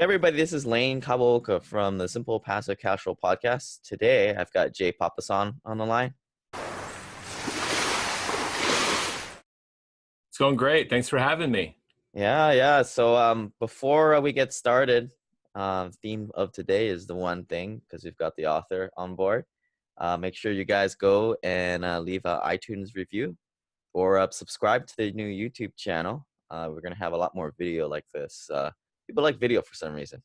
Everybody, this is Lane Kaboka from the Simple Passive Casual podcast. Today, I've got Jay Papasan on the line. It's going great. Thanks for having me. Yeah. So before we get started, theme of today is the one thing, because we've got the author on board. Make sure you guys go and leave an iTunes review or subscribe to the new YouTube channel. We're going to have a lot more video like this. People like video for some reason.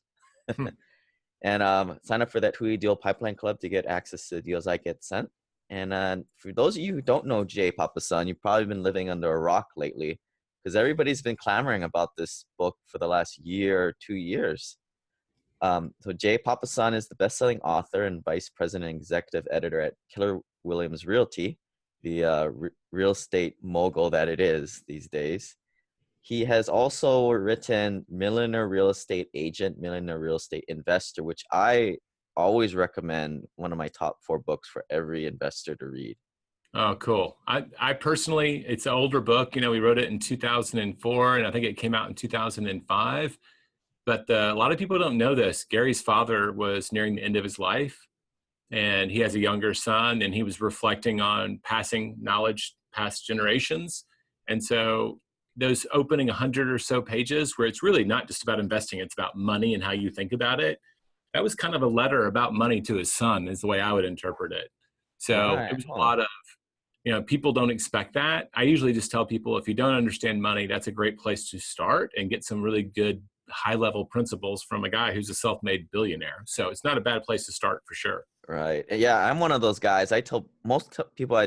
And sign up for that Hui Deal Pipeline Club to get access to the deals I get sent. And for those of you who don't know Jay Papasan, you've probably been living under a rock lately, because everybody's been clamoring about this book for the last year or 2 years. So Jay Papasan is the best-selling author and vice president and executive editor at Keller Williams Realty, the real estate mogul that it is these days. He has also written Millionaire Real Estate Agent, Millionaire Real Estate Investor, which I always recommend, one of my top 4 books for every investor to read. Oh, cool. I personally, it's an older book. You know, we wrote it in 2004, and I think it came out in 2005. But a lot of people don't know this. Gary's father was nearing the end of his life, and he has a younger son, and he was reflecting on passing knowledge past generations. And so those opening 100 or so pages where it's really not just about investing, it's about money and how you think about it. That was kind of a letter about money to his son, is the way I would interpret it. So It was a lot of, people don't expect that. I usually just tell people, if you don't understand money, that's a great place to start and get some really good high-level principles from a guy who's a self-made billionaire. So it's not a bad place to start for sure. Right. Yeah, I'm one of those guys. I tell most people,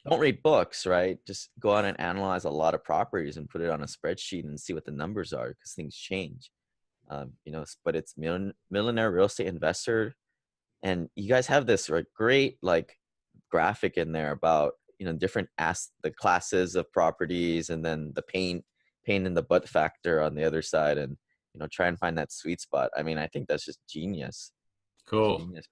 don't read books, right? Just go out and analyze a lot of properties and put it on a spreadsheet and see what the numbers are, because things change. But it's Millionaire Real Estate Investor. And you guys have this great graphic in there about, different the classes of properties, and then the pain in the butt factor on the other side, and, try and find that sweet spot. I mean, I think that's just genius. Cool. Genius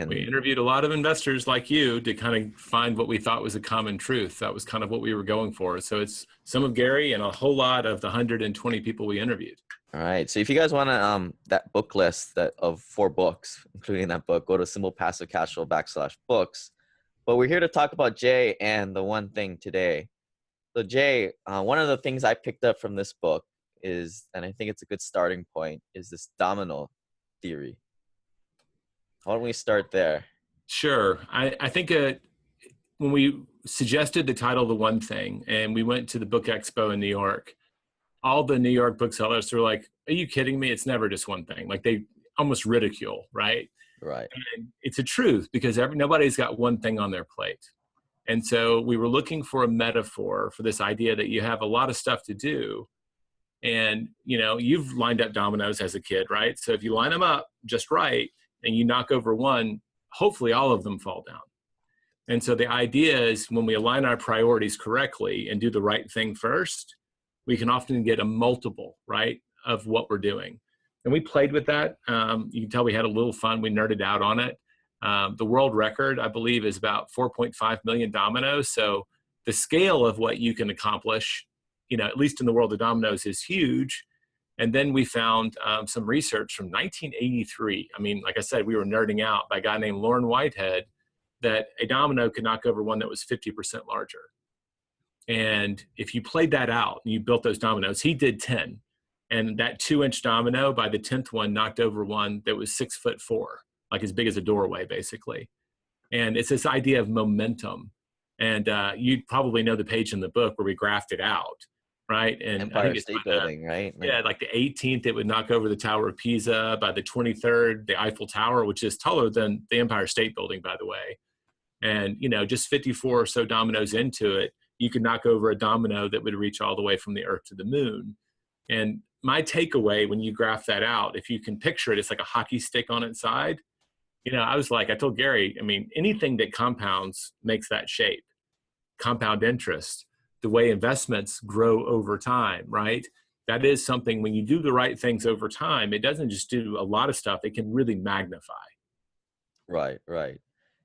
We interviewed a lot of investors like you to kind of find what we thought was a common truth. That was kind of what we were going for. So it's some of Gary and a whole lot of the 120 people we interviewed. All right. So if you guys want that book list of 4 books, including that book, go to simplepassivecasual.com/books. But we're here to talk about Jay and the one thing today. So Jay, one of the things I picked up from this book is, and I think it's a good starting point, is this Domino Theory. Why don't we start there? Sure. I think when we suggested the title, The One Thing, and we went to the book expo in New York, all the New York booksellers were like, are you kidding me? It's never just one thing. Like, they almost ridicule, right? Right. And it's a truth, because nobody's got one thing on their plate. And so we were looking for a metaphor for this idea that you have a lot of stuff to do. And, you've lined up dominoes as a kid, right? So if you line them up just right and you knock over one, hopefully all of them fall down. And so the idea is, when we align our priorities correctly and do the right thing first, we can often get a multiple, right, of what we're doing. And we played with that. You can tell we had a little fun. We nerded out on it. The world record, I believe, is about 4.5 million dominoes. So the scale of what you can accomplish, at least in the world of dominoes, is huge. And then we found some research from 1983. I mean, like I said, we were nerding out by a guy named Lauren Whitehead, that a domino could knock over one that was 50% larger. And if you played that out and you built those dominoes, he did 10. And that 2-inch domino, by the 10th one, knocked over one that was 6'4", like as big as a doorway, basically. And it's this idea of momentum. And you probably know the page in the book where we graphed it out, right? And Empire State Building, right? Yeah, like the 18th, it would knock over the Tower of Pisa. By the 23rd, the Eiffel Tower, which is taller than the Empire State Building, by the way. And, just 54 or so dominoes into it, you could knock over a domino that would reach all the way from the Earth to the moon. And my takeaway, when you graph that out, if you can picture it, it's like a hockey stick on its side. I told Gary, anything that compounds makes that shape. Compound interest, the way investments grow over time, right? That is something, when you do the right things over time, it doesn't just do a lot of stuff, it can really magnify. Right.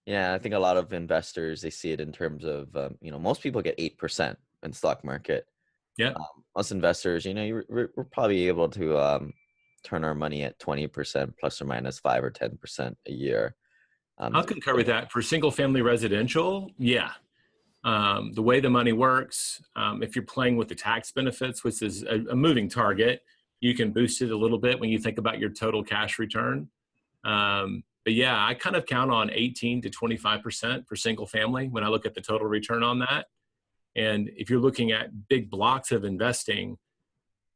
Yeah, I think a lot of investors, they see it in terms of, most people get 8% in stock market. Yeah. Most investors, we're probably able to turn our money at 20% plus or minus 5 or 10% a year. I'll concur with that. For single family residential, yeah. The way the money works, if you're playing with the tax benefits, which is a moving target, you can boost it a little bit when you think about your total cash return. But yeah, I kind of count on 18 to 25% for single family when I look at the total return on that. And if you're looking at big blocks of investing,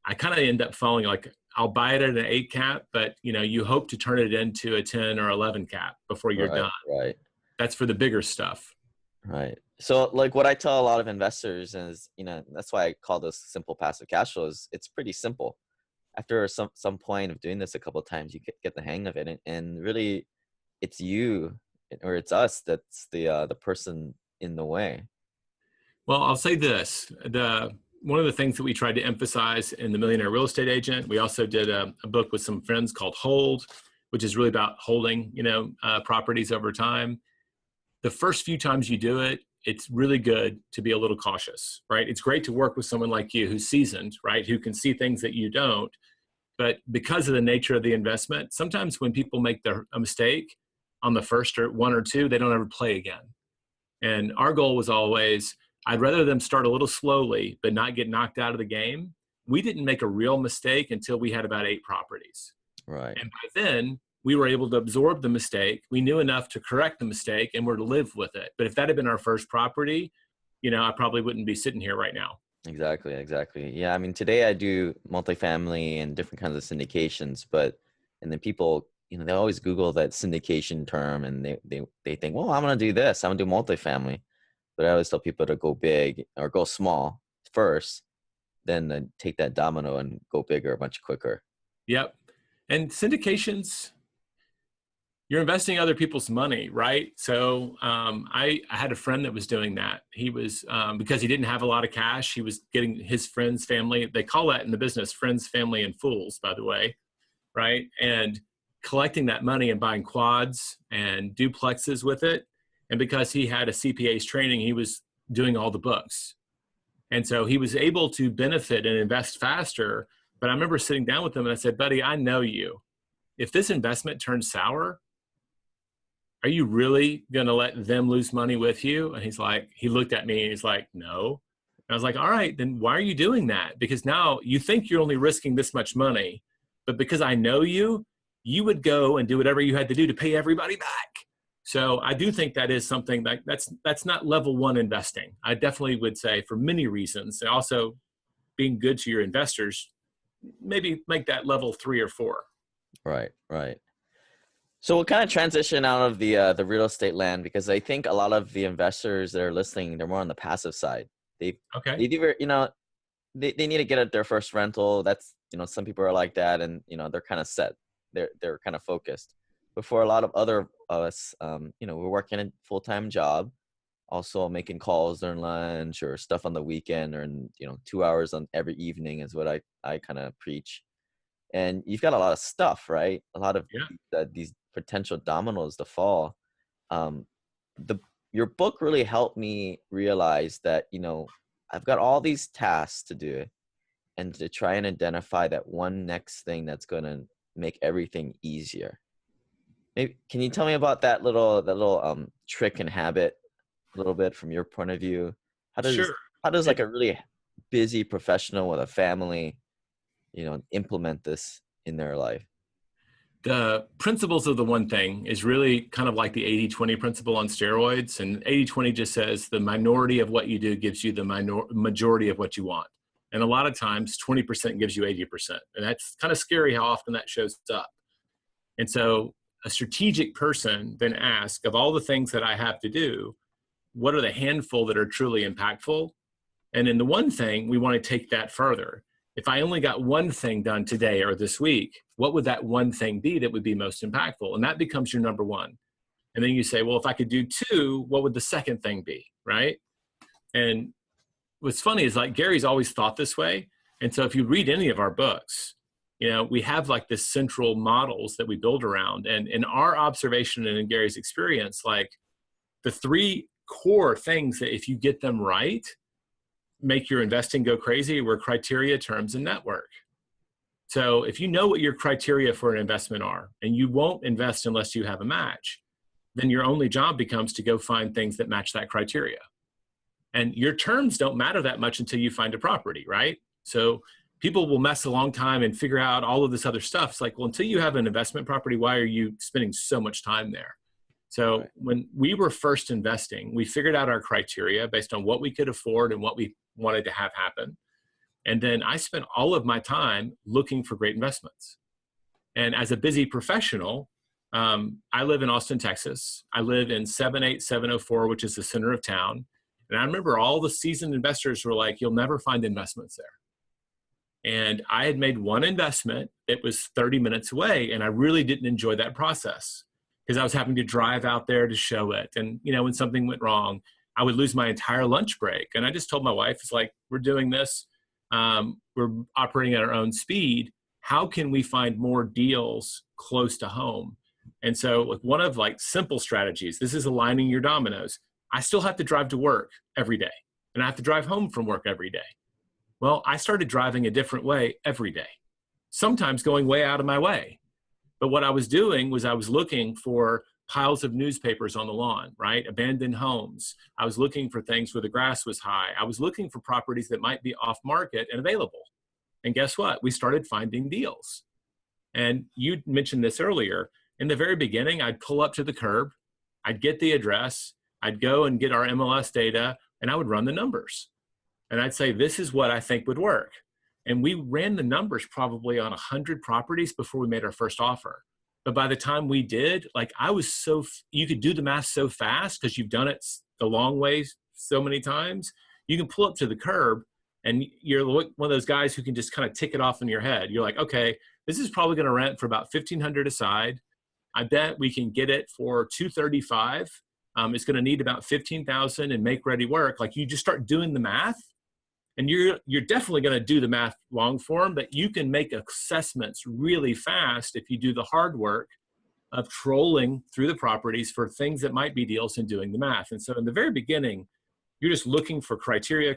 I kind of end up falling like, I'll buy it at an 8 cap, but you hope to turn it into a 10 or 11 cap before you're done. Right. That's for the bigger stuff. Right. So like what I tell a lot of investors is, that's why I call this simple passive cash flow, is it's pretty simple. After some point of doing this a couple of times, you get the hang of it. And really it's you or it's us that's the person in the way. Well, I'll say this. One of the things that we tried to emphasize in The Millionaire Real Estate Agent, we also did a book with some friends called Hold, which is really about holding, properties over time. The first few times you do it, it's really good to be a little cautious, right? It's great to work with someone like you who's seasoned, right? Who can see things that you don't. But because of the nature of the investment, sometimes when people make a mistake on the first or one or two, they don't ever play again. And our goal was always, I'd rather them start a little slowly, but not get knocked out of the game. We didn't make a real mistake until we had about 8 properties. Right. And by then, we were able to absorb the mistake. We knew enough to correct the mistake and we're to live with it. But if that had been our first property, I probably wouldn't be sitting here right now. Exactly. Yeah. I mean, today I do multifamily and different kinds of syndications, and then people, they always Google that syndication term and they think, well, I'm going to do this. I'm going to do multifamily. But I always tell people to go big or go small first, then take that domino and go bigger much quicker. Yep. And syndications, you're investing other people's money, right? So I had a friend that was doing that. He was, because he didn't have a lot of cash, he was getting his friends, family, they call that in the business, friends, family, and fools, by the way, right? And collecting that money and buying quads and duplexes with it. And because he had a CPA's training, he was doing all the books. And so he was able to benefit and invest faster. But I remember sitting down with him and I said, buddy, I know you. If this investment turns sour, are you really going to let them lose money with you? And he looked at me and he's like, no. And I was like, all right, then why are you doing that? Because now you think you're only risking this much money, but because I know you, you would go and do whatever you had to do to pay everybody back. So I do think that is something that's not level 1 investing. I definitely would say for many reasons, and also being good to your investors, maybe make that level 3 or 4. Right. So we'll kind of transition out of the real estate land, because I think a lot of the investors that are listening, they're more on the passive side. They either, they need to get their first rental. That's, some people are like that, and they're kind of set. They're kind of focused. But for a lot of other of us, we're working a full-time job, also making calls during lunch or stuff on the weekend, or 2 hours on every evening is what I kind of preach. And you've got a lot of stuff, right? A lot of these potential dominoes to fall. Your book really helped me realize that, I've got all these tasks to do, and to try and identify that one next thing that's going to make everything easier. Maybe, can you tell me about that little trick and habit a little bit from your point of view? How does like a really busy professional with a family, implement this in their life? The principles of the one thing is really kind of like the 80-20 principle on steroids. And 80-20 just says the minority of what you do gives you the majority of what you want. And a lot of times 20% gives you 80%. And that's kind of scary how often that shows up. And so a strategic person then asks, of all the things that I have to do, what are the handful that are truly impactful? And in the one thing, we want to take that further. If I only got one thing done today or this week, what would that one thing be that would be most impactful? And that becomes your number one. And then you say, well, if I could do 2, what would the second thing be, right? And what's funny is like Gary's always thought this way. And so if you read any of our books, we have like this central models that we build around. And in our observation and in Gary's experience, like the 3 core things that if you get them right, make your investing go crazy were criteria, terms, and network. So if you know what your criteria for an investment are, and you won't invest unless you have a match, then your only job becomes to go find things that match that criteria. And your terms don't matter that much until you find a property, right? So people will mess a long time and figure out all of this other stuff. It's like, well, until you have an investment property, why are you spending so much time there? So Right. when we were first investing, we figured out our criteria based on what we could afford and what we wanted to have happen. And then I spent all of my time looking for great investments. And as a busy professional, I live in Austin, Texas. I live in 78704, which is the center of town. And I remember all the seasoned investors were like, you'll never find investments there. And I had made one investment. It was 30 minutes away. And I really didn't enjoy that process because I was having to drive out there to show it. And, when something went wrong, I would lose my entire lunch break. And I just told my wife, it's like, we're doing this. We're operating at our own speed. How can we find more deals close to home? And so one of simple strategies, this is aligning your dominoes. I still have to drive to work every day, and I have to drive home from work every day. Well, I started driving a different way every day, sometimes going way out of my way. But what I was doing was I was looking for piles of newspapers on the lawn, right? Abandoned homes. I was looking for things where the grass was high. I was looking for properties that might be off market and available. And guess what? We started finding deals. And you mentioned this earlier. In the very beginning, I'd pull up to the curb, I'd get the address, I'd go and get our MLS data, and I would run the numbers. And I'd say, this is what I think would work. And we ran the numbers probably on 100 properties before we made our first offer. But by the time we did, you could do the math so fast because you've done it the long way so many times. You can pull up to the curb and you're one of those guys who can just kind of tick it off in your head. You're like, okay, this is probably going to rent for about $1,500 a side. I bet we can get it for $235. It's going to need about $15,000 and make ready work. You just start doing the math, and you're definitely going to do the math long form, but you can make assessments really fast if you do the hard work of trolling through the properties for things that might be deals and doing the math. And so in the very beginning, you're just looking for criteria.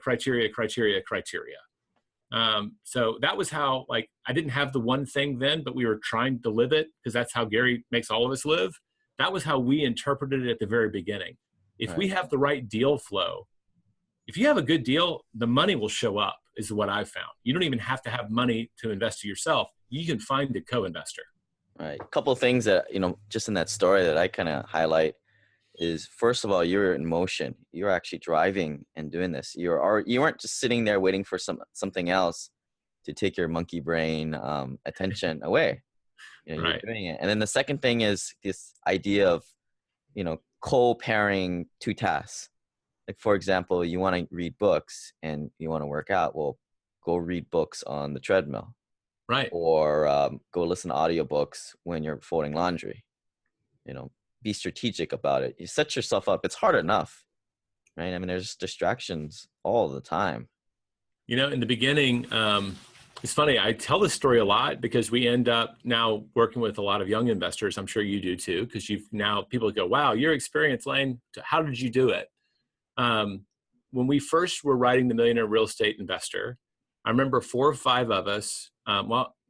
So that was how, I didn't have the one thing then, but we were trying to live it because that's how Gary makes all of us live. That was how we interpreted it at the very beginning. If we have the right deal flow, if you have a good deal, the money will show up, is what I've found. You don't even have to have money to invest to yourself. You can find a co-investor. Right. A couple of things that, just in that story that I kind of highlight is, first of all, you're in motion. You're actually driving and doing this. You weren't just sitting there waiting for something else to take your monkey brain attention away. You're doing it. And then the second thing is this idea of, co-pairing two tasks. For example, you want to read books and you want to work out. Well, go read books on the treadmill. Right. Or go listen to audiobooks when you're folding laundry. Be strategic about it. You set yourself up. It's hard enough, right? I mean, there's distractions all the time. In the beginning, it's funny. I tell this story a lot because we end up now working with a lot of young investors. I'm sure you do too, because people go, wow, your experience, Lane, how did you do it? When we first were writing The Millionaire Real Estate Investor, I remember 4 or 5 of us,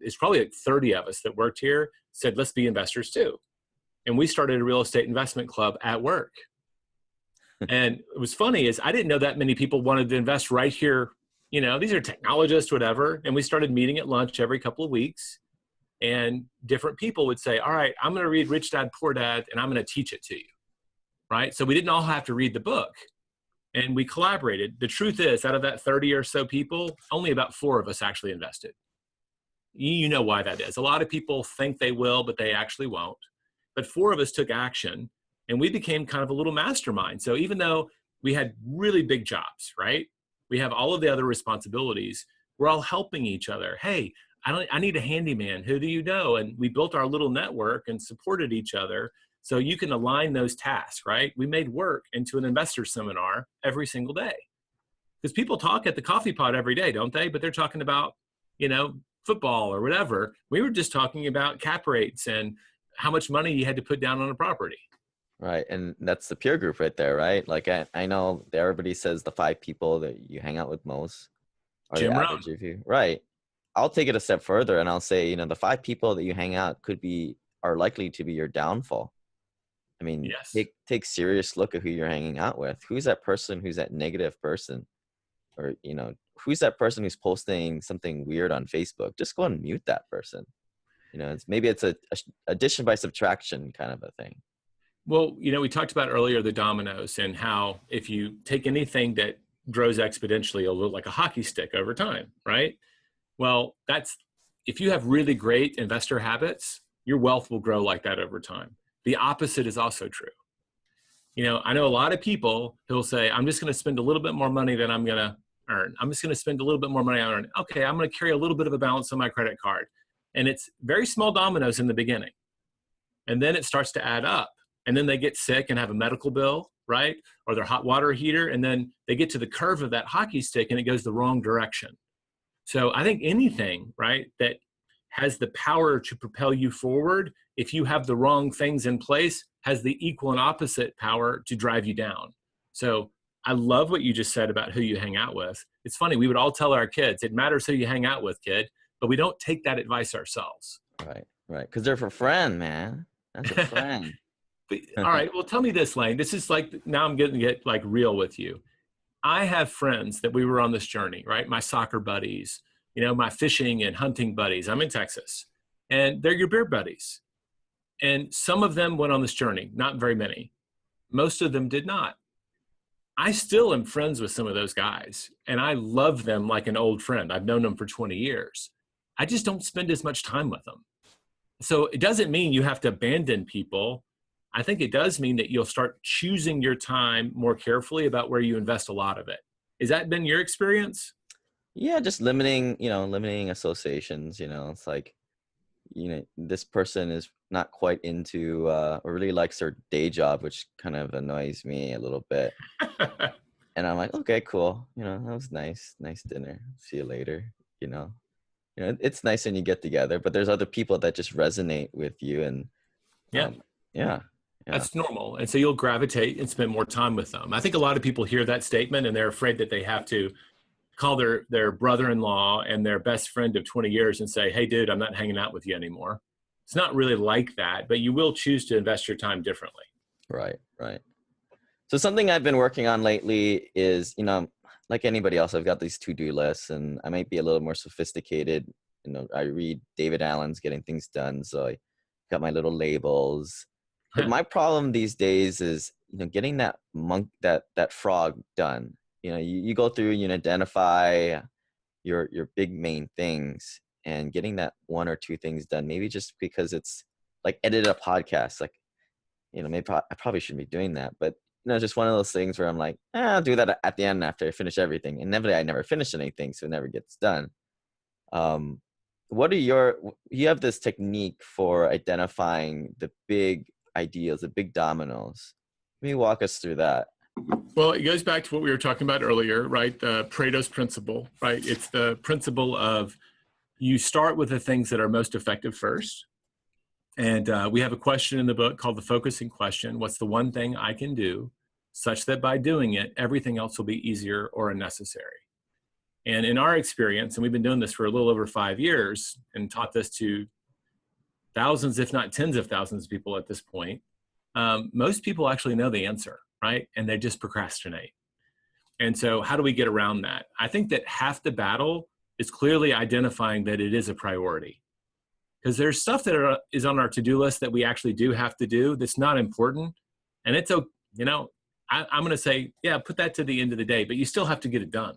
it's probably 30 of us that worked here, said, let's be investors too. And we started a real estate investment club at work. And it was funny is I didn't know that many people wanted to invest right here. These are technologists, whatever. And we started meeting at lunch every couple of weeks. And different people would say, all right, I'm going to read Rich Dad, Poor Dad, and I'm going to teach it to you. Right? So we didn't all have to read the book. And we collaborated. The truth is, out of that 30 or so people, only about 4 of us actually invested. You know why that is. A lot of people think they will, but they actually won't. But 4 of us took action, and we became kind of a little mastermind. So even though we had really big jobs, right? We have all of the other responsibilities. We're all helping each other. Hey, I need a handyman. Who do you know? And we built our little network and supported each other. So you can align those tasks, right? We made work into an investor seminar every single day. Because people talk at the coffee pot every day, don't they? But they're talking about, football or whatever. We were just talking about cap rates and how much money you had to put down on a property. Right. And that's the peer group right there, right? I know that everybody says the 5 people that you hang out with most are Jim the Rohn. average of you. Right. I'll take it a step further and I'll say, the 5 people that you hang out are likely to be your downfall. I mean, Yes. take serious look at who you're hanging out with. Who's that person? Who's that negative person? Or, who's that person who's posting something weird on Facebook? Just go and mute that person. Maybe it's a addition by subtraction kind of a thing. Well, we talked about earlier the dominoes and how if you take anything that grows exponentially, it'll look like a hockey stick over time, right? Well, if you have really great investor habits, your wealth will grow like that over time. The opposite is also true. I know a lot of people who'll say, I'm just going to spend a little bit more money than I'm going to earn. I'm just going to spend a little bit more money on earn. Okay, I'm going to carry a little bit of a balance on my credit card. And it's very small dominoes in the beginning. And then it starts to add up. And then they get sick and have a medical bill, right? Or their hot water heater. And then they get to the curve of that hockey stick and it goes the wrong direction. So I think anything, right, that has the power to propel you forward, if you have the wrong things in place, has the equal and opposite power to drive you down. So I love what you just said about who you hang out with. It's funny, we would all tell our kids, it matters who you hang out with, kid, but we don't take that advice ourselves. Right. Because they're for friend, man. That's a friend. All right, well, tell me this, Lane. This is like, now I'm getting to get like real with you. I have friends that we were on this journey, right? My soccer buddies, my fishing and hunting buddies. I'm in Texas, and they're your beer buddies. And some of them went on this journey, not very many. Most of them did not. I still am friends with some of those guys, and I love them like an old friend. I've known them for 20 years. I just don't spend as much time with them. So it doesn't mean you have to abandon people. I think it does mean that you'll start choosing your time more carefully about where you invest a lot of it. Has that been your experience? Yeah, just limiting associations. It's like, this person is not quite into or really likes their day job, which kind of annoys me a little bit. And I'm like, okay, cool. That was nice dinner. See you later. It's nice when you get together, but there's other people that just resonate with you, and yeah. That's normal. And so you'll gravitate and spend more time with them. I think a lot of people hear that statement and they're afraid that they have to call their brother-in-law and their best friend of 20 years and say, hey, dude, I'm not hanging out with you anymore. It's not really like that, but you will choose to invest your time differently. Right. So something I've been working on lately is, like anybody else, I've got these to-do lists, and I might be a little more sophisticated. I read David Allen's Getting Things Done, so I got my little labels. But my problem these days is, getting that frog done. You go through, identify your big main things, and getting that 1 or 2 things done, maybe just because it's like edit a podcast, like, maybe I probably shouldn't be doing that, but just one of those things where I'm like, I'll do that at the end after I finish everything. And inevitably I never finish anything, so it never gets done. You have this technique for identifying the big ideas, the big dominoes. Let me walk us through that. Well, it goes back to what we were talking about earlier, right? The Pareto's principle, right? It's the principle of you start with the things that are most effective first. And we have a question in the book called the focusing question. What's the one thing I can do such that by doing it, everything else will be easier or unnecessary? And in our experience, and we've been doing this for a little over 5 years and taught this to thousands, if not tens of thousands of people at this point, most people actually know the answer, right? And they just procrastinate. And so how do we get around that? I think that half the battle is clearly identifying that it is a priority. Because there's stuff that is on our to-do list that we actually do have to do that's not important. And it's, I'm going to say, yeah, put that to the end of the day, but you still have to get it done.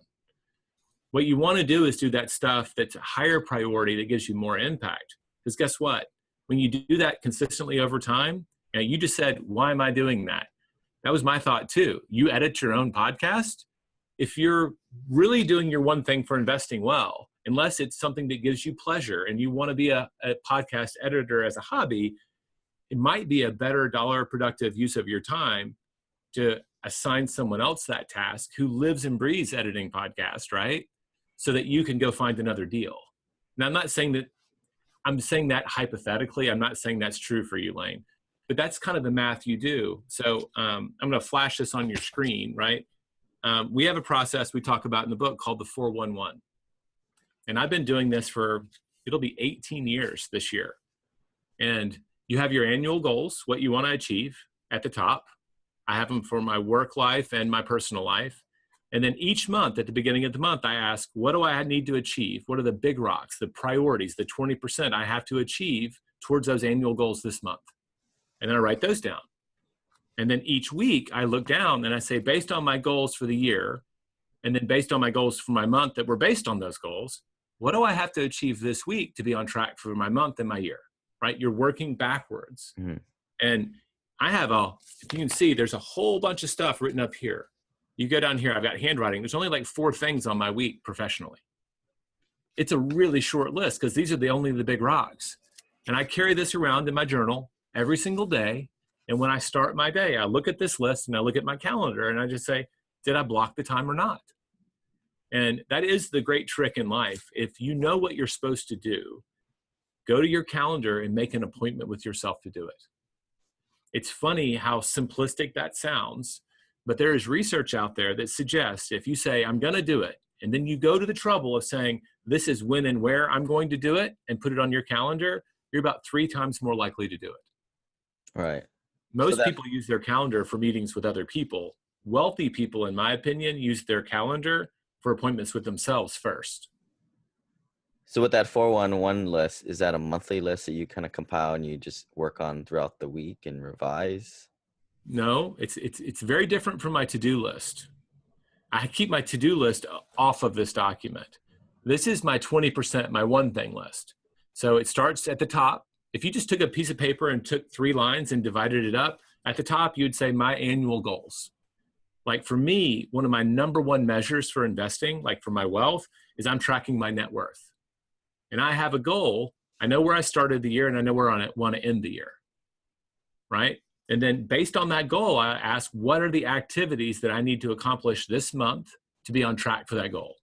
What you want to do is do that stuff that's a higher priority that gives you more impact. Because guess what? When you do that consistently over time, you just said, why am I doing that? That was my thought too. You edit your own podcast. If you're really doing your one thing for investing well, unless it's something that gives you pleasure and you want to be a podcast editor as a hobby, it might be a better dollar productive use of your time to assign someone else that task who lives and breathes editing podcasts, right? So that you can go find another deal. Now, I'm saying that hypothetically. I'm not saying that's true for you, Lane, but that's kind of the math you do. So I'm going to flash this on your screen, right? We have a process we talk about in the book called the 411. And I've been doing this it'll be 18 years this year. And you have your annual goals, what you want to achieve at the top. I have them for my work life and my personal life. And then each month, at the beginning of the month, I ask, what do I need to achieve? What are the big rocks, the priorities, the 20% I have to achieve towards those annual goals this month? And then I write those down. And then each week I look down and I say, based on my goals for the year, and then based on my goals for my month that were based on those goals, what do I have to achieve this week to be on track for my month and my year, right? You're working backwards. Mm-hmm. And I have if you can see, there's a whole bunch of stuff written up here. You go down here, I've got handwriting. There's only like 4 things on my week professionally. It's a really short list because these are only the big rocks. And I carry this around in my journal every single day. And when I start my day, I look at this list and I look at my calendar and I just say, did I block the time or not? And that is the great trick in life. If you know what you're supposed to do, go to your calendar and make an appointment with yourself to do it. It's funny how simplistic that sounds, but there is research out there that suggests if you say, I'm going to do it, and then you go to the trouble of saying, this is when and where I'm going to do it, and put it on your calendar, you're about 3 times more likely to do it. Right. Most people use their calendar for meetings with other people. Wealthy people, in my opinion, use their calendar for appointments with themselves first. So with that 411 list, is that a monthly list that you kind of compile and you just work on throughout the week and revise? No, it's very different from my to-do list. I keep my to-do list off of this document. This is my 20%, my one thing list. So it starts at the top. If you just took a piece of paper and took 3 lines and divided it up, at the top, you'd say my annual goals. Like for me, one of my number 1 measures for investing, like for my wealth, is I'm tracking my net worth. And I have a goal. I know where I started the year and I know where I want to end the year, right? And then based on that goal, I ask, what are the activities that I need to accomplish this month to be on track for that goal?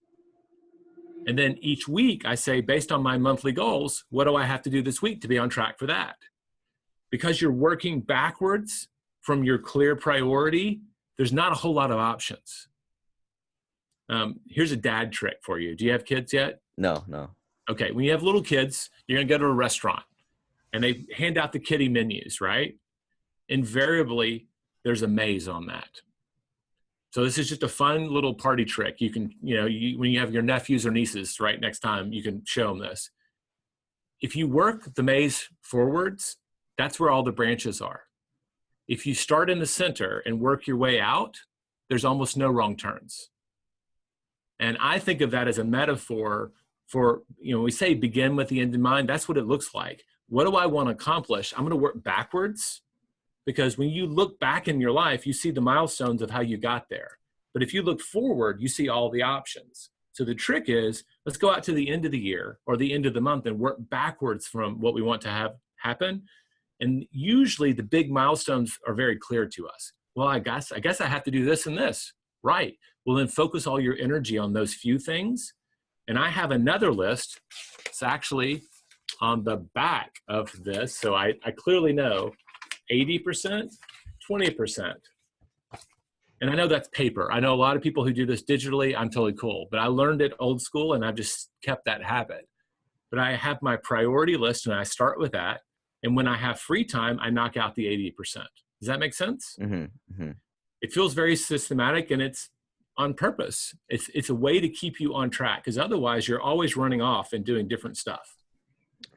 And then each week I say, based on my monthly goals, what do I have to do this week to be on track for that? Because you're working backwards from your clear priority, there's not a whole lot of options. Here's a dad trick for you. Do you have kids yet? No. Okay, when you have little kids, you're going to go to a restaurant and they hand out the kiddie menus, right? Invariably, there's a maze on that. So this is just a fun little party trick. You can, when you have your nephews or nieces, right, next time, you can show them this. If you work the maze forwards, that's where all the branches are. If you start in the center and work your way out, there's almost no wrong turns. And I think of that as a metaphor for, we say begin with the end in mind. That's what it looks like. What do I want to accomplish? I'm going to work backwards, because when you look back in your life, you see the milestones of how you got there. But if you look forward, you see all the options. So the trick is, let's go out to the end of the year or the end of the month and work backwards from what we want to have happen. And usually the big milestones are very clear to us. Well, I guess I have to do this and this. Right. Well, then focus all your energy on those few things. And I have another list. It's actually on the back of this. So I clearly know 80%, 20%. And I know that's paper. I know a lot of people who do this digitally. I'm totally cool. But I learned it old school and I've just kept that habit. But I have my priority list and I start with that. And when I have free time, I knock out the 80%. Does that make sense? Mm-hmm. Mm-hmm. It feels very systematic and it's on purpose. It's a way to keep you on track, because otherwise you're always running off and doing different stuff.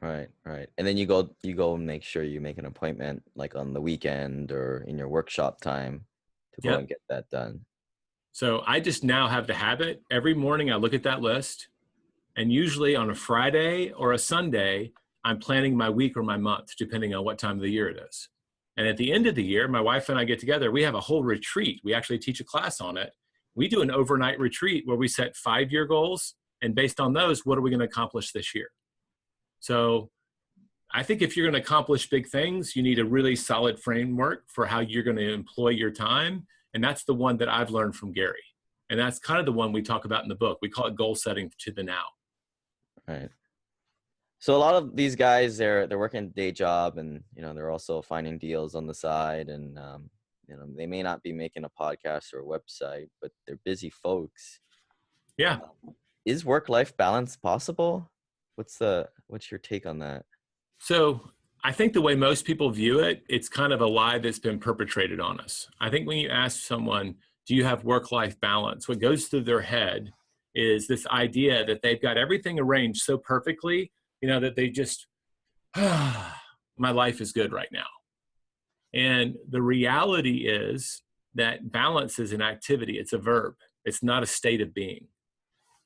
Right. And then you go and make sure you make an appointment like on the weekend or in your workshop time to go and get that done. So I just now have the habit. Every morning I look at that list, and usually on a Friday or a Sunday, I'm planning my week or my month, depending on what time of the year it is. And at the end of the year, my wife and I get together. We have a whole retreat. We actually teach a class on it. We do an overnight retreat where we set 5-year goals. And based on those, what are we going to accomplish this year? So I think if you're going to accomplish big things, you need a really solid framework for how you're going to employ your time. And that's the one that I've learned from Gary. And that's kind of the one we talk about in the book. We call it goal setting to the now. Right. So a lot of these guys, they're working a day job, and they're also finding deals on the side, and they may not be making a podcast or a website, but they're busy folks. Yeah. is work-life balance possible? What's your take on that? So I think the way most people view it, it's kind of a lie that's been perpetrated on us. I think when you ask someone, do you have work-life balance? What goes through their head is this idea that they've got everything arranged so perfectly, that they just, my life is good right now. And the reality is that balance is an activity. It's a verb. It's not a state of being.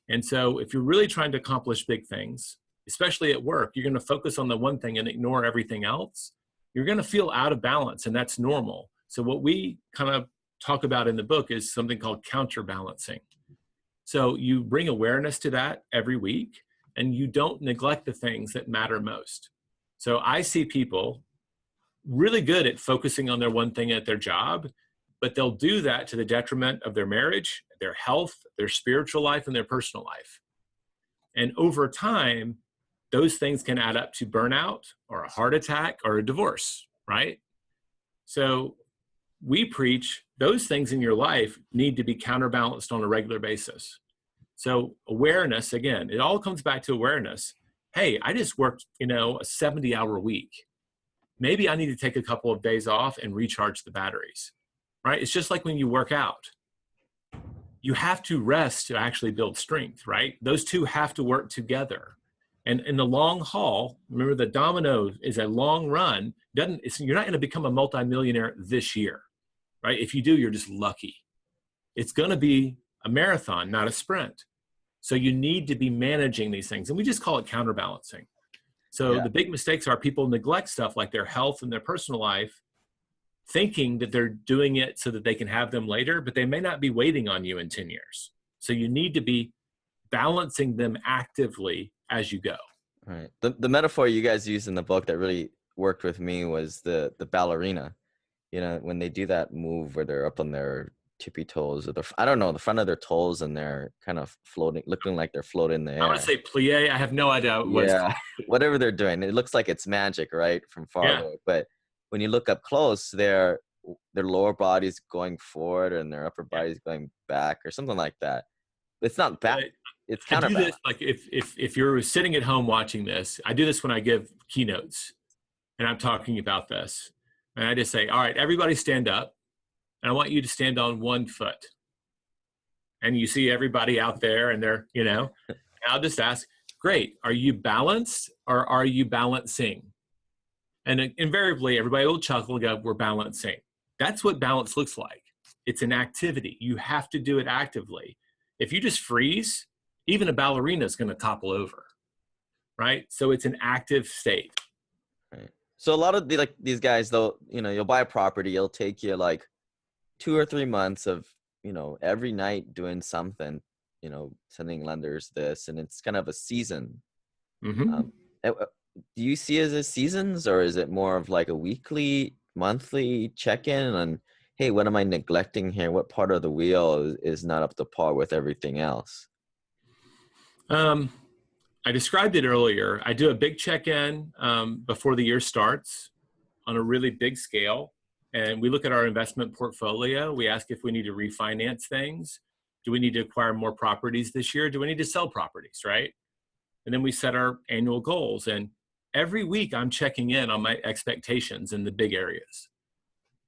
And so if you're really trying to accomplish big things, especially at work, you're going to focus on the one thing and ignore everything else. You're going to feel out of balance, and that's normal. So what we kind of talk about in the book is something called counterbalancing. So you bring awareness to that every week, and you don't neglect the things that matter most. So I see people really good at focusing on their one thing at their job, but they'll do that to the detriment of their marriage, their health, their spiritual life, and their personal life. And over time, those things can add up to burnout or a heart attack or a divorce, right? So we preach those things in your life need to be counterbalanced on a regular basis. So awareness, again, it all comes back to awareness. Hey, I just worked, a 70-hour week. Maybe I need to take a couple of days off and recharge the batteries, right? It's just like when you work out. You have to rest to actually build strength, right? Those two have to work together. And in the long haul, remember the domino is a long run. You're not going to become a multimillionaire this year, right? If you do, you're just lucky. It's going to be a marathon, not a sprint. So you need to be managing these things. And we just call it counterbalancing. So the big mistakes are people neglect stuff like their health and their personal life, thinking that they're doing it so that they can have them later, but they may not be waiting on you in 10 years. So you need to be balancing them actively as you go. Right. The metaphor you guys used in the book that really worked with me was the ballerina. When they do that move where they're up on their tippy toes, or the front of their toes, and they're kind of floating, looking like they're floating in the air. I want to say plie. I have no idea what it's called. Whatever they're doing, it looks like it's magic, right, from far away. But when you look up close, their lower body's going forward and their upper body's going back, or something like that. It's not back. It's counterbalance. I do this, like if you're sitting at home watching this, I do this when I give keynotes and I'm talking about this. And I just say, all right, everybody stand up. And I want you to stand on one foot. And you see everybody out there and they're, I'll just ask, great, are you balanced or are you balancing? And invariably, everybody will chuckle and go, we're balancing. That's what balance looks like. It's an activity. You have to do it actively. If you just freeze, even a ballerina is going to topple over, right? So it's an active state. Right. So a lot of these guys, though, you'll buy a property, it'll take you like 2 or 3 months of, every night doing something, sending lenders this, and it's kind of a season. Mm-hmm. Do you see it as seasons, or is it more of like a weekly, monthly check-in on, hey, what am I neglecting here? What part of the wheel is not up to par with everything else? I described it earlier. I do a big check-in before the year starts on a really big scale. And we look at our investment portfolio. We ask if we need to refinance things. Do we need to acquire more properties this year? Do we need to sell properties, right? And then we set our annual goals. And every week I'm checking in on my expectations in the big areas.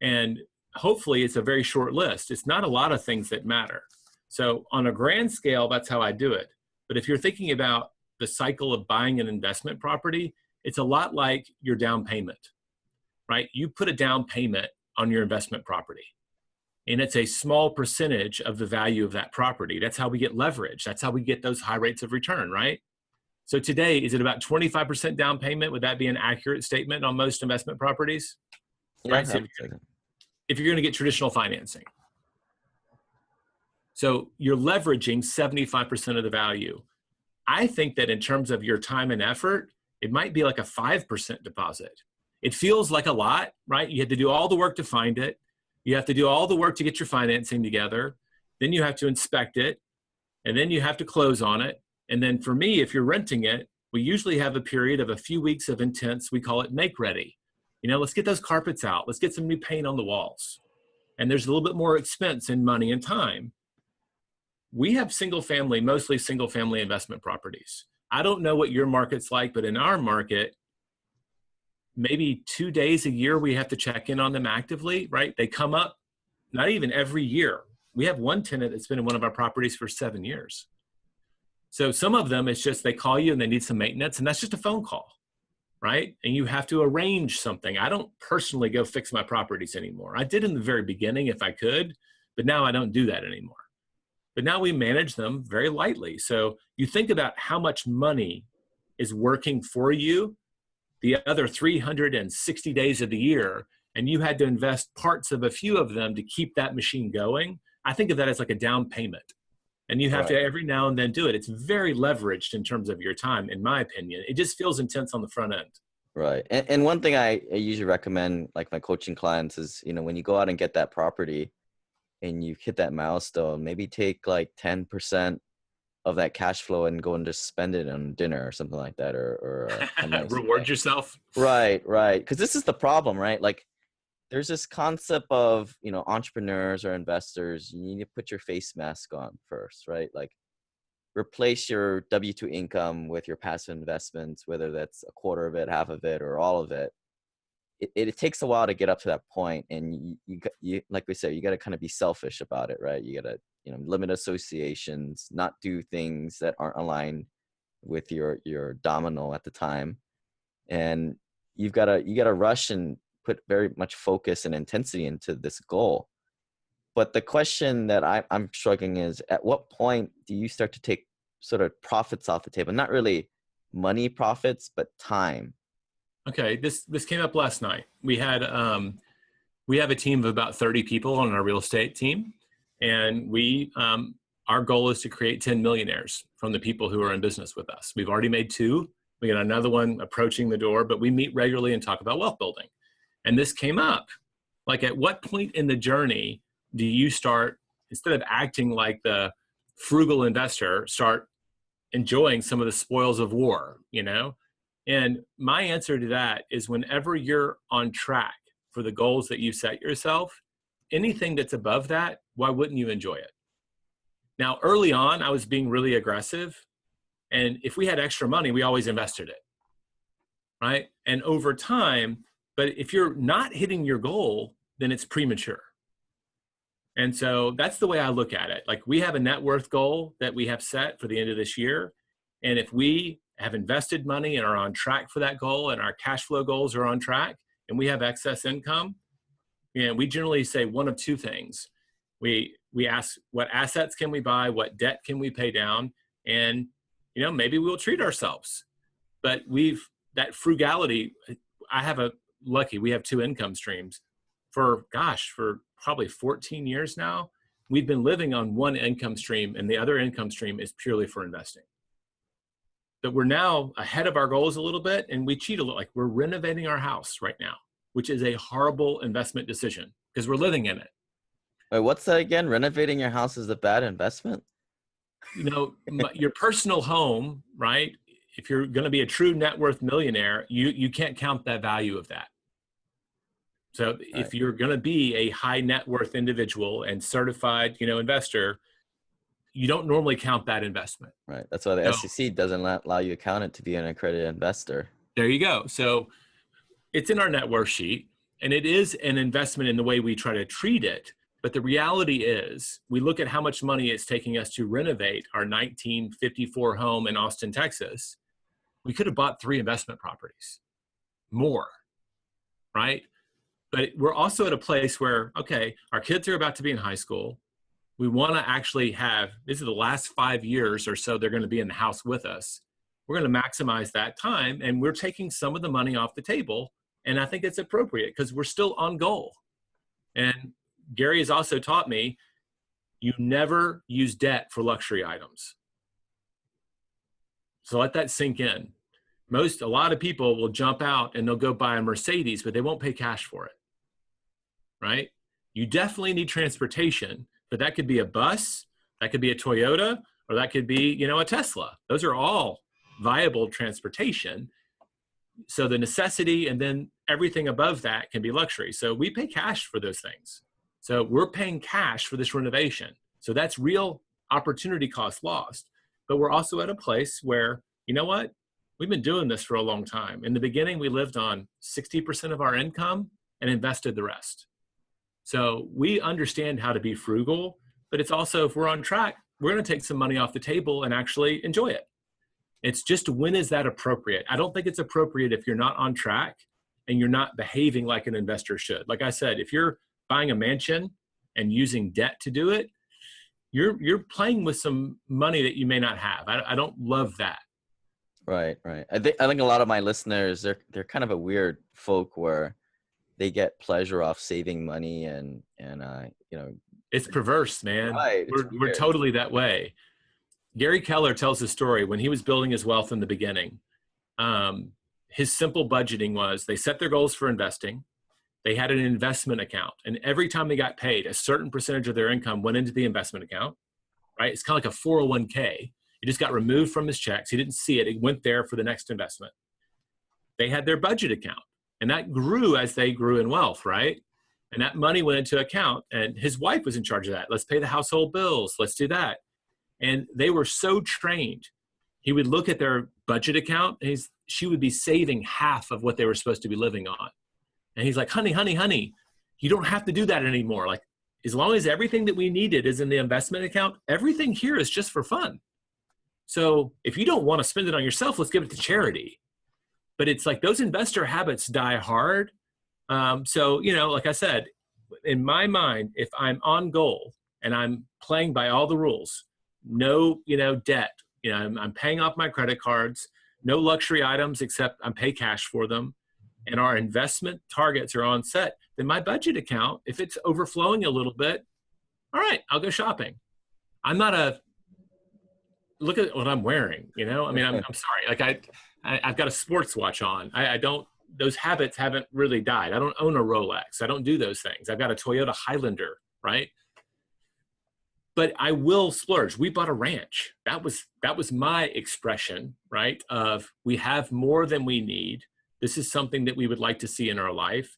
And hopefully it's a very short list. It's not a lot of things that matter. So on a grand scale, that's how I do it. But if you're thinking about the cycle of buying an investment property, it's a lot like your down payment. Right? You put a down payment on your investment property, and it's a small percentage of the value of that property. That's how we get leverage. That's how we get those high rates of return, right? So today, is it about 25% down payment? Would that be an accurate statement on most investment properties? Yeah, right? So if you're going to get traditional financing. So you're leveraging 75% of the value. I think that in terms of your time and effort, it might be like a 5% deposit. It feels like a lot, right? You have to do all the work to find it. You have to do all the work to get your financing together. Then you have to inspect it. And then you have to close on it. And then for me, if you're renting it, we usually have a period of a few weeks of intense, we call it make ready. Let's get those carpets out. Let's get some new paint on the walls. And there's a little bit more expense in money and time. we have mostly single family investment properties. I don't know what your market's like, but in our market, maybe 2 days a year, we have to check in on them actively, right? They come up, not even every year. We have one tenant that's been in one of our properties for 7 years. So some of them, it's just they call you and they need some maintenance, and that's just a phone call, right? And you have to arrange something. I don't personally go fix my properties anymore. I did in the very beginning if I could, but now I don't do that anymore. But now we manage them very lightly. So you think about how much money is working for you the other 360 days of the year, and you had to invest parts of a few of them to keep that machine going. I think of that as like a down payment. And you have to every now and then do it. It's very leveraged in terms of your time, in my opinion. It just feels intense on the front end. Right. And one thing I usually recommend, like my coaching clients, is, when you go out and get that property and you hit that milestone, maybe take like 10% of that cash flow and go and just spend it on dinner or something like that, or a nice reward yourself. Right. Because this is the problem, right? Like, there's this concept of, entrepreneurs or investors, you need to put your face mask on first, right? Like, replace your W-2 income with your passive investments, whether that's a quarter of it, half of it, or all of it. It takes a while to get up to that point, and you like we said, you got to kind of be selfish about it, right? You got to limit associations, not do things that aren't aligned with your domino at the time, and you got to rush and put very much focus and intensity into this goal. But the question that I'm struggling is, at what point do you start to take sort of profits off the table? Not really money profits, but time. Okay, this came up last night. We have a team of about 30 people on our real estate team, and our goal is to create 10 millionaires from the people who are in business with us. We've already made 2. We got another one approaching the door, but we meet regularly and talk about wealth building. And this came up, like, at what point in the journey do you start, instead of acting like the frugal investor, start enjoying some of the spoils of war, And my answer to that is, whenever you're on track for the goals that you set yourself, anything that's above that, why wouldn't you enjoy it? Now, early on, I was being really aggressive. And if we had extra money, we always invested it, right? And over time, but if you're not hitting your goal, then it's premature. And so that's the way I look at it. Like, we have a net worth goal that we have set for the end of this year. And if we have invested money and are on track for that goal, and our cash flow goals are on track, and we have excess income, we generally say one of 2 things. We ask, what assets can we buy? What debt can we pay down? And, maybe we'll treat ourselves. But that frugality, we have 2 income streams. For probably 14 years now, we've been living on one income stream, and the other income stream is purely for investing. But we're now ahead of our goals a little bit, and we cheat a little. Like, we're renovating our house right now, which is a horrible investment decision because we're living in it. Wait, what's that again? Renovating your house is a bad investment? Your personal home, right? If you're going to be a true net worth millionaire, you can't count that value of that. So if you're going to be a high net worth individual and certified, investor, you don't normally count that investment. Right. That's why the SEC doesn't allow you to count it to be an accredited investor. There you go. So it's in our net worth sheet, and it is an investment in the way we try to treat it. But the reality is, we look at how much money it's taking us to renovate our 1954 home in Austin, Texas. We could have bought 3 investment properties more, right? But we're also at a place where, okay, our kids are about to be in high school. We want to actually this is the last 5 years or so they're going to be in the house with us. We're going to maximize that time, and we're taking some of the money off the table. And I think it's appropriate because we're still on goal. And Gary has also taught me, you never use debt for luxury items. So let that sink in. A lot of people will jump out and they'll go buy a Mercedes, but they won't pay cash for it, right? You definitely need transportation, but that could be a bus, that could be a Toyota, or that could be, a Tesla. Those are all viable transportation. So the necessity, and then everything above that can be luxury. So we pay cash for those things. So we're paying cash for this renovation. So that's real opportunity cost lost. But we're also at a place where, you know what? We've been doing this for a long time. In the beginning, we lived on 60% of our income and invested the rest. So we understand how to be frugal, but it's also, if we're on track, we're going to take some money off the table and actually enjoy it. It's just, when is that appropriate? I don't think it's appropriate if you're not on track and you're not behaving like an investor should. Like I said, if you're buying a mansion and using debt to do it, you're playing with some money that you may not have. I don't love that. Right. I think a lot of my listeners, they're kind of a weird folk where they get pleasure off saving money and It's perverse, man. Right. We're totally that way. Gary Keller tells a story when he was building his wealth in the beginning. His simple budgeting was, they set their goals for investing. They had an investment account, and every time they got paid, a certain percentage of their income went into the investment account, right? It's kind of like a 401k. It just got removed from his checks. He didn't see it. It went there for the next investment. They had their budget account, and that grew as they grew in wealth, right? And that money went into account, and his wife was in charge of that. Let's pay the household bills. Let's do that. And they were so trained. He would look at their budget account, and she would be saving half of what they were supposed to be living on. And he's like, honey, you don't have to do that anymore. Like, as long as everything that we needed is in the investment account, everything here is just for fun. So if you don't want to spend it on yourself, let's give it to charity. But it's like, those investor habits die hard. So, like I said, in my mind, if I'm on goal and I'm playing by all the rules, no, debt, I'm paying off my credit cards, no luxury items, except I pay cash for them, and our investment targets are on set, then my budget account, if it's overflowing a little bit, all right, I'll go shopping. I'm not look at what I'm wearing, I'm sorry. Like I've got a sports watch on. I don't, those habits haven't really died. I don't own a Rolex. I don't do those things. I've got a Toyota Highlander, right? But I will splurge. We bought a ranch. That was my expression, right? Of, we have more than we need. This is something that we would like to see in our life.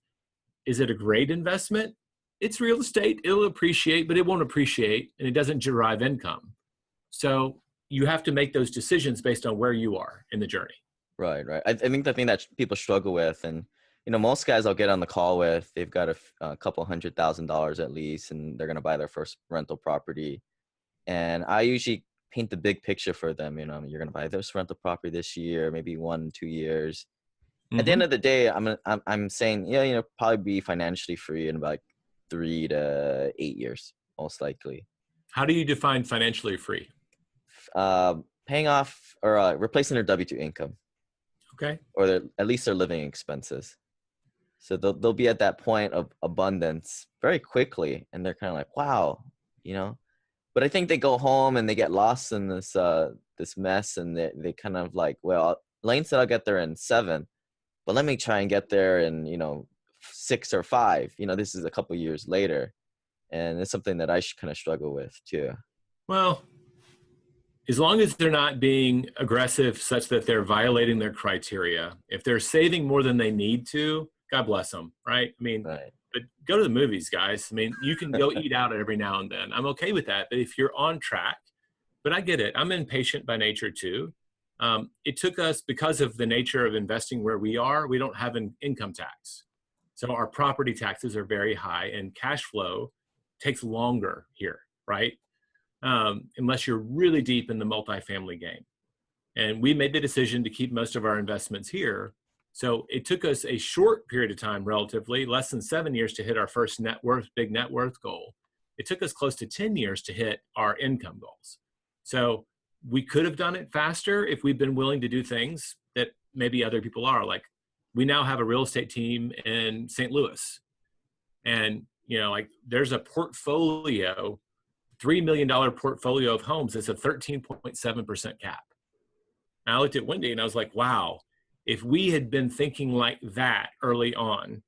Is it a great investment? It's real estate. It'll appreciate, but it won't appreciate, and it doesn't derive income. So you have to make those decisions based on where you are in the journey. Right. I think the thing that people struggle with, and most guys I'll get on the call with, they've got a couple $100,000 at least, and they're going to buy their first rental property. And I usually paint the big picture for them. You're going to buy this rental property this year, maybe 1-2 years. Mm-hmm. At the end of the day, I'm saying, probably be financially free in about 3 to 8 years, most likely. How do you define financially free? Paying off or replacing their W-2 income. Okay. Or at least their living expenses. So they'll be at that point of abundance very quickly, and they're kind of like, wow, But I think they go home and they get lost in this mess, and they kind of like, well, Lane said I'll get there in 7, but let me try and get there in 6 or 5. This is a couple years later, and it's something that I kind of struggle with too. Well, as long as they're not being aggressive such that they're violating their criteria, if they're saving more than they need to, God bless them, right? Right. But go to the movies, guys. You can go eat out every now and then. I'm okay with that. But if you're on track, but I get it. I'm impatient by nature too. It took us, because of the nature of investing where we are, we don't have an income tax. So our property taxes are very high, and cash flow takes longer here, right? Unless you're really deep in the multifamily game. And we made the decision to keep most of our investments here. So it took us a short period of time, relatively, less than 7 years, to hit our first big net worth goal. It took us close to 10 years to hit our income goals. So we could have done it faster if we'd been willing to do things that maybe other people are. Like, we now have a real estate team in St. Louis. And, there's a portfolio, $3 million portfolio of homes. It's a 13.7% cap. And I looked at Wendy and I was like, wow, if we had been thinking like that early on,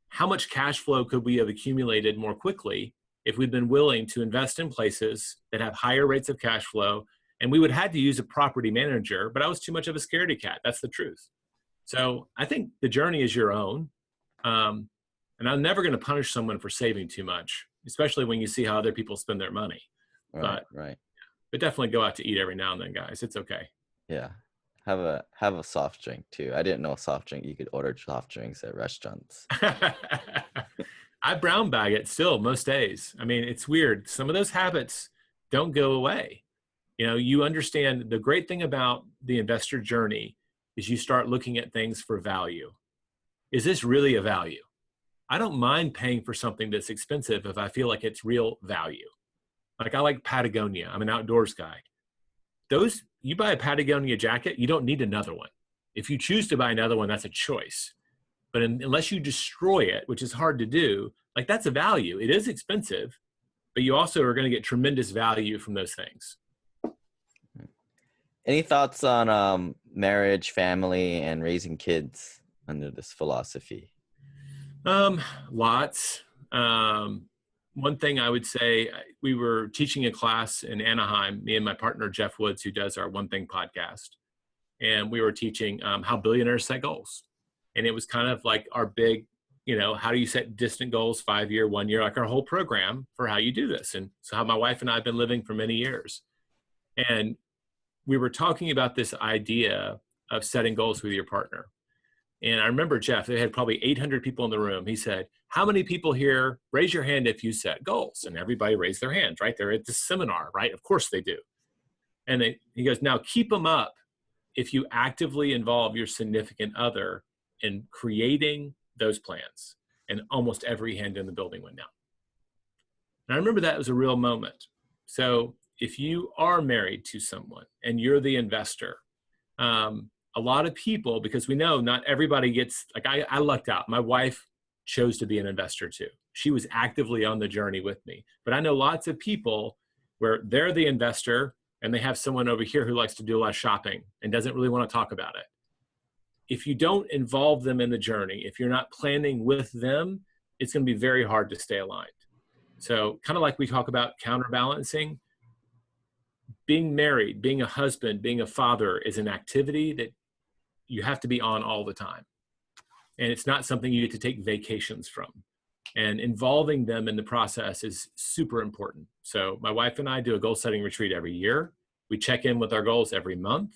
how much cash flow could we have accumulated more quickly if we'd been willing to invest in places that have higher rates of cash flow? And we would have had to use a property manager, but I was too much of a scaredy cat. That's the truth. So I think the journey is your own. And I'm never going to punish someone for saving too much, especially when you see how other people spend their money. Right. but definitely go out to eat every now and then, guys. It's okay. Yeah. Have a soft drink too. I didn't know soft drink. You could order soft drinks at restaurants. I brown bag it still most days. I mean, it's weird. Some of those habits don't go away. You understand the great thing about the investor journey is you start looking at things for value. Is this really a value? I don't mind paying for something that's expensive if I feel like it's real value. Like I like Patagonia. I'm an outdoors guy. You buy a Patagonia jacket, you don't need another one. If you choose to buy another one, that's a choice. But unless you destroy it, which is hard to do, like that's a value. It is expensive, but you also are going to get tremendous value from those things. Any thoughts on marriage, family, and raising kids under this philosophy? Lots. One thing I would say, we were teaching a class in Anaheim, me and my partner, Jeff Woods, who does our One Thing podcast. And we were teaching how billionaires set goals. And it was kind of like our big, how do you set distant goals, 5 year, 1 year, like our whole program for how you do this. And so how my wife and I have been living for many years. And we were talking about this idea of setting goals with your partner. And I remember Jeff, they had probably 800 people in the room. He said, how many people here, raise your hand if you set goals? And everybody raised their hands, right? They're at the seminar, right? Of course they do. And he goes, now keep them up if you actively involve your significant other in creating those plans. And almost every hand in the building went down. And I remember that was a real moment. So if you are married to someone and you're the investor, a lot of people, because we know not everybody gets, like I lucked out. My wife chose to be an investor too. She was actively on the journey with me. But I know lots of people where they're the investor and they have someone over here who likes to do a lot of shopping and doesn't really want to talk about it. If you don't involve them in the journey, if you're not planning with them, it's going to be very hard to stay aligned. So kind of like we talk about counterbalancing, being married, being a husband, being a father is an activity that you have to be on all the time. And it's not something you get to take vacations from. And involving them in the process is super important. So my wife and I do a goal setting retreat every year. We check in with our goals every month.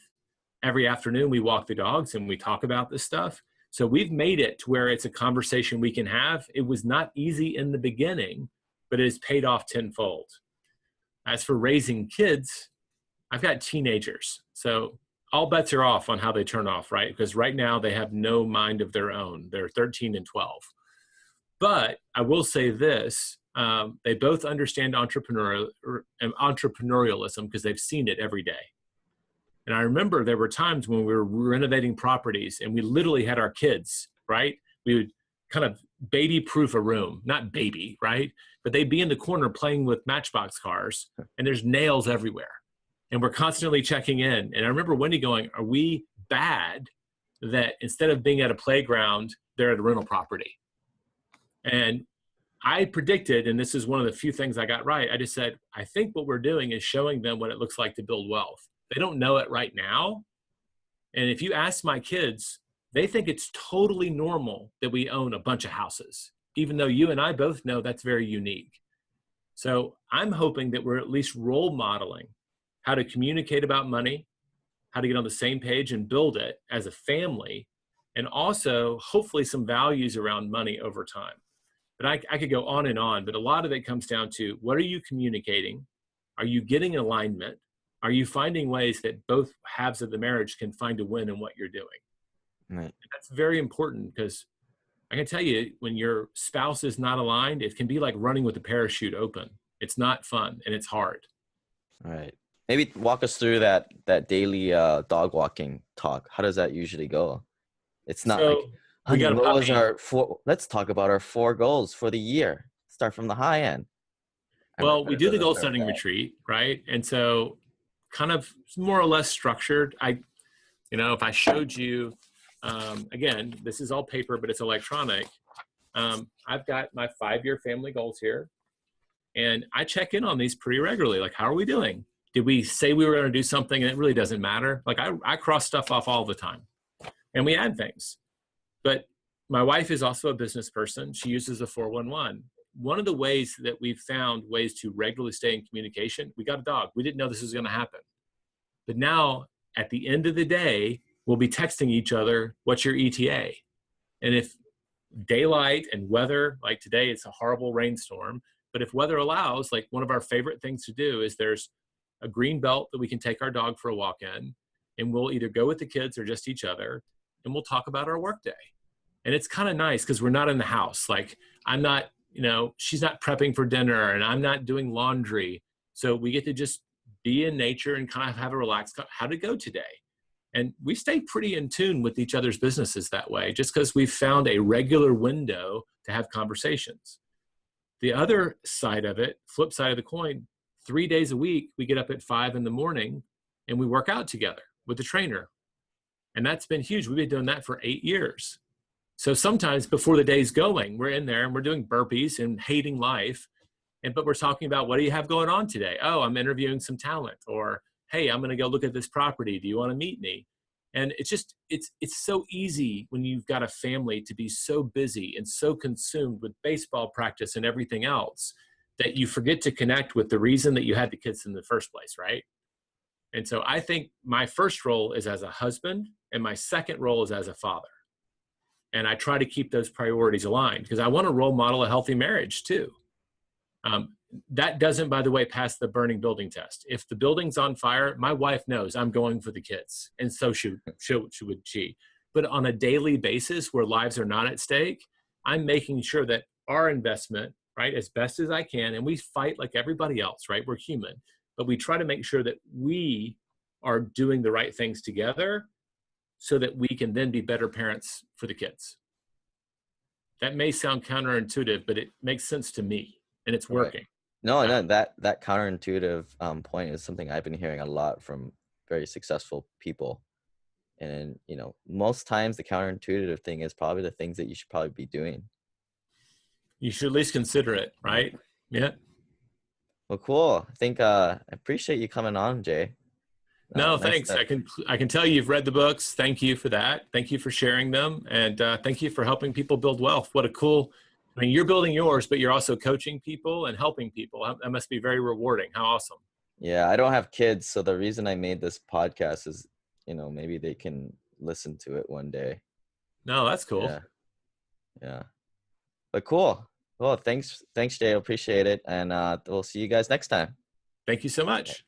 Every afternoon we walk the dogs and we talk about this stuff. So we've made it to where it's a conversation we can have. It was not easy in the beginning, but it has paid off tenfold. As for raising kids, I've got teenagers. So all bets are off on how they turn off, right? Because right now they have no mind of their own. They're 13 and 12. But I will say this, they both understand entrepreneurialism because they've seen it every day. And I remember there were times when we were renovating properties and we literally had our kids, right? We would kind of baby-proof a room, not baby, right? But they'd be in the corner playing with Matchbox cars and there's nails everywhere. And we're constantly checking in. And I remember Wendy going, are we bad that instead of being at a playground, they're at a rental property? And I predicted, and this is one of the few things I got right, I just said, I think what we're doing is showing them what it looks like to build wealth. They don't know it right now. And if you ask my kids, they think it's totally normal that we own a bunch of houses, even though you and I both know that's very unique. So I'm hoping that we're at least role modeling how to communicate about money, how to get on the same page and build it as a family, and also hopefully some values around money over time. But I could go on and on, but a lot of it comes down to what are you communicating? Are you getting alignment? Are you finding ways that both halves of the marriage can find a win in what you're doing? Right. That's very important because I can tell you when your spouse is not aligned, it can be like running with the parachute open. It's not fun and it's hard. All right. Maybe walk us through that daily dog walking talk. How does that usually go? It's not like, we got what was our four? Let's talk about our 4 goals for the year. Start from the high end. Well, we do the goal setting retreat, right? And so kind of more or less structured. If I showed you, again, this is all paper, but it's electronic. I've got my 5-year family goals here. And I check in on these pretty regularly. Like, how are we doing? Did we say we were going to do something and it really doesn't matter? Like I cross stuff off all the time and we add things. But my wife is also a business person. She uses a 411. one of the ways that we've found ways to regularly stay in communication, we got a dog. We didn't know this was going to happen. But now at the end of the day, we'll be texting each other, what's your ETA? And if daylight and weather, like today, it's a horrible rainstorm. But if weather allows, like one of our favorite things to do is there's a green belt that we can take our dog for a walk in, and we'll either go with the kids or just each other, and we'll talk about our work day. And it's kind of nice because we're not in the house. Like I'm not, she's not prepping for dinner and I'm not doing laundry. So we get to just be in nature and kind of have a relaxed, how to go today. And we stay pretty in tune with each other's businesses that way, just because we've found a regular window to have conversations. The other side of it, flip side of the coin, 3 days a week, we get up at 5 in the morning and we work out together with the trainer. And that's been huge. We've been doing that for 8 years. So sometimes before the day's going, we're in there and we're doing burpees and hating life. But we're talking about, what do you have going on today? Oh, I'm interviewing some talent. Or, hey, I'm going to go look at this property. Do you want to meet me? And it's just, it's so easy when you've got a family to be so busy and so consumed with baseball practice and everything else that you forget to connect with the reason that you had the kids in the first place, right? And so I think my first role is as a husband and my second role is as a father. And I try to keep those priorities aligned because I want to role model a healthy marriage too. That doesn't, by the way, pass the burning building test. If the building's on fire, my wife knows I'm going for the kids. And so would she. But on a daily basis where lives are not at stake, I'm making sure that our investment, right, as best as I can, and we fight like everybody else, right? We're human. But we try to make sure that we are doing the right things together so that we can then be better parents for the kids. That may sound counterintuitive, but it makes sense to me, and it's working. Right. No, that counterintuitive point is something I've been hearing a lot from very successful people. And, most times the counterintuitive thing is probably the things that you should probably be doing. You should at least consider it, right? Yeah. Well, cool. I think I appreciate you coming on, Jay. No, Nice thanks. I can tell you've read the books. Thank you for that. Thank you for sharing them. And thank you for helping people build wealth. What a cool, you're building yours, but you're also coaching people and helping people. That must be very rewarding. How awesome. Yeah, I don't have kids. So the reason I made this podcast is, maybe they can listen to it one day. No, that's cool. Yeah. But cool. Well, thanks, Jay. I appreciate it. And we'll see you guys next time. Thank you so much.